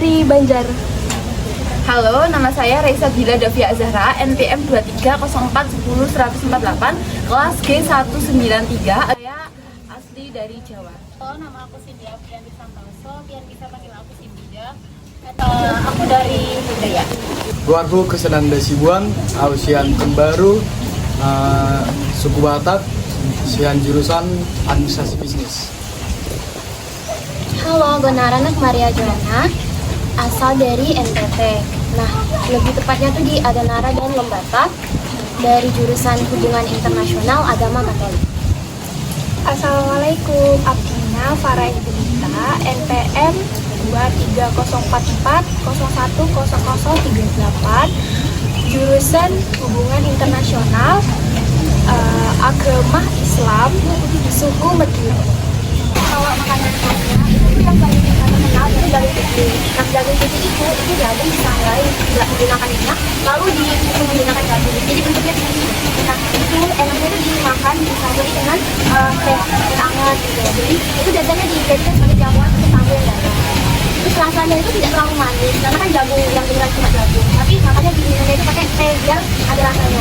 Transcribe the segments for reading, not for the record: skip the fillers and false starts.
dari Banjar. Halo, nama saya Raisa Gila Davia Zahra, NPM 2304101148, kelas G193. Saya asli dari Jawa. Halo, nama aku Cynthia Priyanti Santoso, biar bisa panggil aku Cynthia. Aku dari Budaya. Keluarga kesenang Dasibuan, Ausian Kembaru, suku Batak, sian jurusan administrasi bisnis. Halo, Gonaranak Maria Joana, asal dari NTT. Nah, lebih tepatnya tuh di Adanara dan Lembata, dari jurusan Hubungan Internasional Agama Katolik. Assalamualaikum, Abdina Farah Ibrita, NPM 230440100038, jurusan Hubungan Internasional, Agama Islam, suku Medina. Kalau makanan khasnya itu yang paling terkenal itu daging putih. Nah, daging putih itu daging disangrai, tidak menggunakan minyak, lalu menggunakan daging. Jadi bentuknya seperti itu. Nah, itu enaknya itu dimakan disambari dengan teh hangat gitu. Jadi itu dagingnya dijadikan sebagai jamuan untuk tamu yang datang. Terus rasanya itu tidak terlalu manis, karena kan jagung yang beneran cuma jagung. Tapi makanya diminumnya itu pakai teh biar ada rasanya.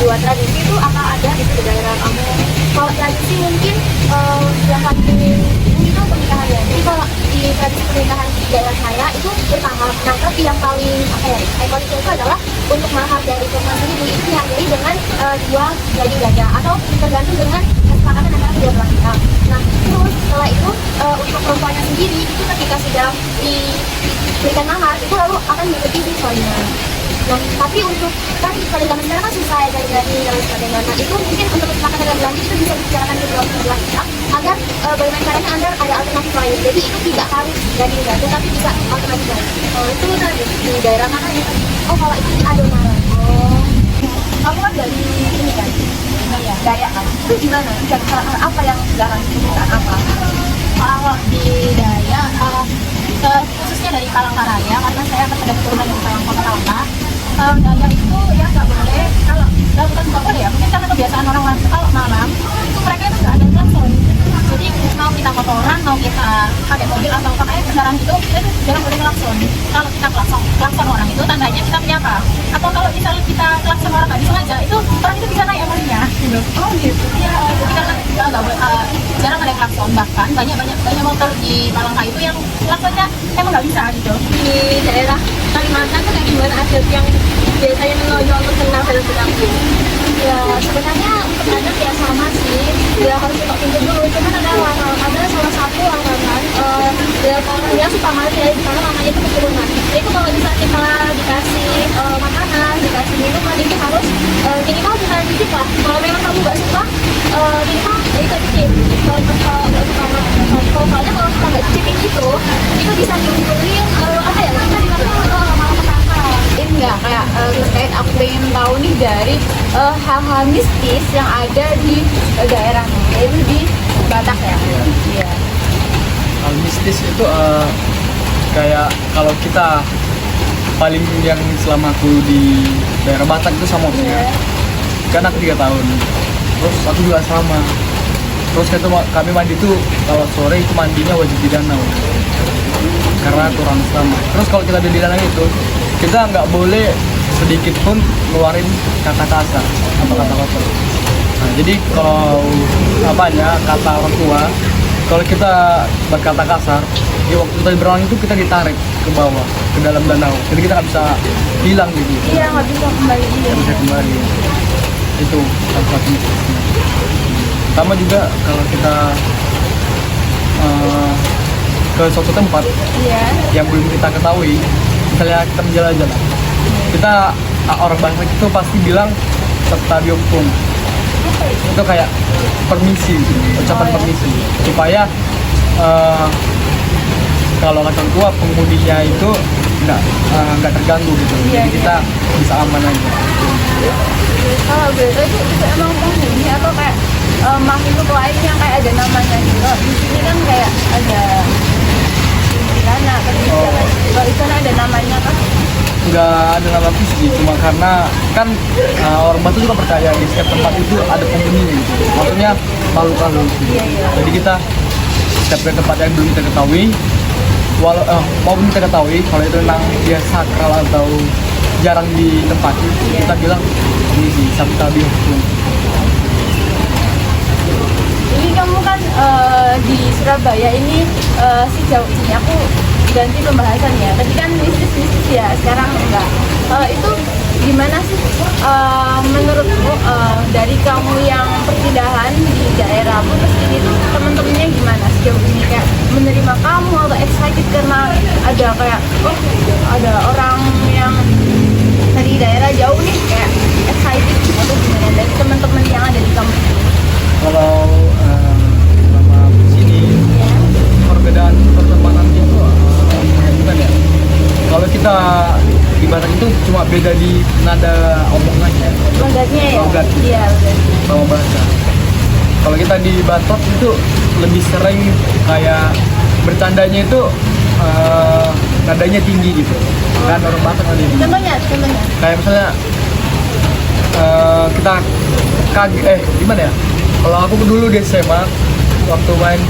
Buat tradisi itu akan ada di daerah kamu. Kalau tradisi mungkin yang paling itu pernikahan ya. Jadi kalau di tradisi pernikahan di daerah saya itu bertahap. Nah, tapi yang paling ikonik itu adalah untuk mahar dari perempuan sendiri itu diakhiri dengan dua daging gajah atau tergantung dengan kesepakatan antara kedua belah pihak. Nah, terus setelah itu untuk perempuannya sendiri itu ketika sudah diberikan mahar itu lalu akan mengikuti ritualnya. Nah, tapi untuk kan pada zaman sekarang kan susah ya dari dan sebagainya. Nah, itu mungkin untuk kesepakatan dan lanjut itu bisa dibicarakan di kedua pihak agar bagaimana caranya anda ada alternatif lain. Jadi itu tidak harus jadi gajah tapi bisa alternatif lain. Itu tadi di daerah mana ya? Oh, kalau itu di Adonara. Oh, kamu kan dari ini kan? Dayak kan? Itu gimana? Apa yang jarang kita apa? Kalau di Dayak, khususnya dari Palangkaraya, karena saya kan ada keturunan dari Palangkota. Dayak itu ya nggak boleh kalau bukan nggak boleh ya, mungkin karena kebiasaan orang kalau malam itu mereka itu nggak ada klakson. Jadi mau kita motoran, mau kita pakai mobil atau pakai kendaraan itu jangan boleh klakson. Kalau kita klakson orang itu tandanya kita menyapa. Atau kalau misalnya kita klakson orang nggak disengaja, itu orang itu bisa naik emosinya. Gitu. Oh gitu. Iya. Jadi karena kita nggak boleh jarang ada klakson, bahkan banyak motor di Palangka itu yang klaksonnya emang nggak bisa gitu. Di daerah Kalimantan tuh kayak gimana adat yang biasanya menonjol untuk kenal film-film gitu? Ya sebenarnya untuk adat ya sama sih, ya harus kita pinjam dulu. Cuman ada salah satu larangan ya orang dia suka mati ya, karena namanya itu keturunan. Jadi itu kalau bisa kita dikasih makanan, dikasih minuman itu harus minimal bukan dikit lah. Kalau memang kamu nggak suka minimal ya itu dikit. Kalau nggak suka soalnya kalau kita nggak cicipin itu bisa diunggulin apa ya, kita dilakukan malah petaka. Ini ya kayak terkait aku pengen tahu nih dari hal-hal mistis yang ada di daerahnya, yaitu di Batak ya. Iya. Hal mistis itu kayak kalau kita paling yang selama aku di daerah Batak itu sama ya. Kan aku 3 tahun. Terus aku juga sama. Terus kami mandi itu kalau sore itu mandinya wajib di danau. Karena aturan sama. Terus kalau kita di danau itu kita nggak boleh sedikit pun ngeluarin kata kasar atau kata kotor. Nah, jadi kalau kata orang tua, kalau kita berkata kasar, di waktu kita berenang itu kita ditarik ke bawah, ke dalam danau. Jadi kita nggak bisa hilang gitu. Iya, nggak bisa kembali. Nggak bisa kembali. Itu salah satu mistisnya. Sama juga kalau kita ke suatu tempat yang belum kita ketahui, misalnya kita menjalan-jalan, kita orang Batak itu pasti bilang Setabiokung. Itu kayak permisi, ucapan permisi, supaya kalau kata tua pengemudinya itu nggak terganggu gitu. Jadi kita bisa aman aja. Kalau beda itu emang penghuni atau kayak makhluk lain yang kayak ada namanya gitu. Di sini kan kayak ada kuntilanak, kalau di sana ada namanya kan? Nggak ada nama fisik, cuma karena kan orang Batu juga percaya di setiap tempat itu ada penghuninya gitu. Maksudnya makhluk gitu. Jadi kita setiap tempat yang belum kita ketahui, maupun kita ketahui kalau itu memang dia sakral atau jarang ditempati, kita bilang ini di Sabta Bihukum. Jadi kamu kan di Surabaya ini sejauh ini aku ganti pembahasannya. Tadi kan mistis ya, sekarang enggak. Itu gimana sih menurutmu dari kamu yang perpindahan di daerahmu terus ini tuh teman-temannya gimana sejauh ini, kayak menerima kamu atau excited karena ada kayak oh ada orang yang dari daerah jauh nih, kayak excited atau gimana dari teman-teman yang ada di kamu? Kalau selama di sini perbedaan pertemanan itu gimana ya? Kalau kita di Batak itu cuma beda di nada omongannya, Logatnya ya? Logat. Iya, sama bahasa. Kalau kita di Batak itu lebih sering kayak bercandanya itu nadanya tinggi gitu. Kan orang Batak ada tinggi. Contohnya? Kayak misalnya kita gimana ya? Kalau aku dulu di SMA waktu main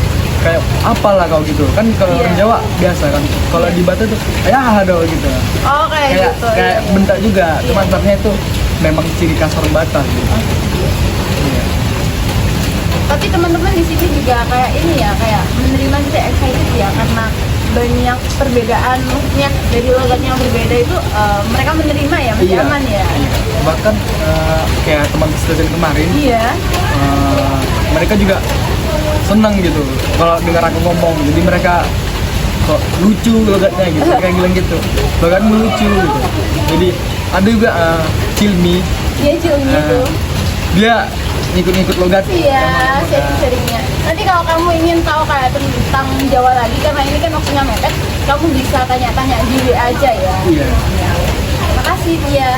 kayak apalah kau gitu kan, kalau orang Jawa biasa kan, kalau di Batak tuh ya ada gitu. Oh kayak gitu. Kayak iya. bentak juga, cuman sebenarnya itu memang ciri khas orang Batak gitu. Iya. Tapi teman-teman di sini juga kayak ini ya, kayak menerima kita excited ya, karena banyak perbedaan, maksudnya dari logatnya yang berbeda itu mereka menerima ya, masih Iya. aman ya. Bahkan kayak teman student kemarin, Iya. mereka juga senang gitu kalau dengar aku ngomong, jadi mereka kok lucu logatnya gitu, kayak bilang gitu, logatmu lucu gitu. Jadi ada juga Cilmi, Iya ciumnya tuh. dia ngikut-ngikut logat. Iya, sama- sharing-sharingnya. Nanti kalau kamu ingin tahu kayak tentang Jawa lagi, karena ini kan waktunya mepet, kamu bisa tanya-tanya di WA aja ya. Iya. Makasih Tia.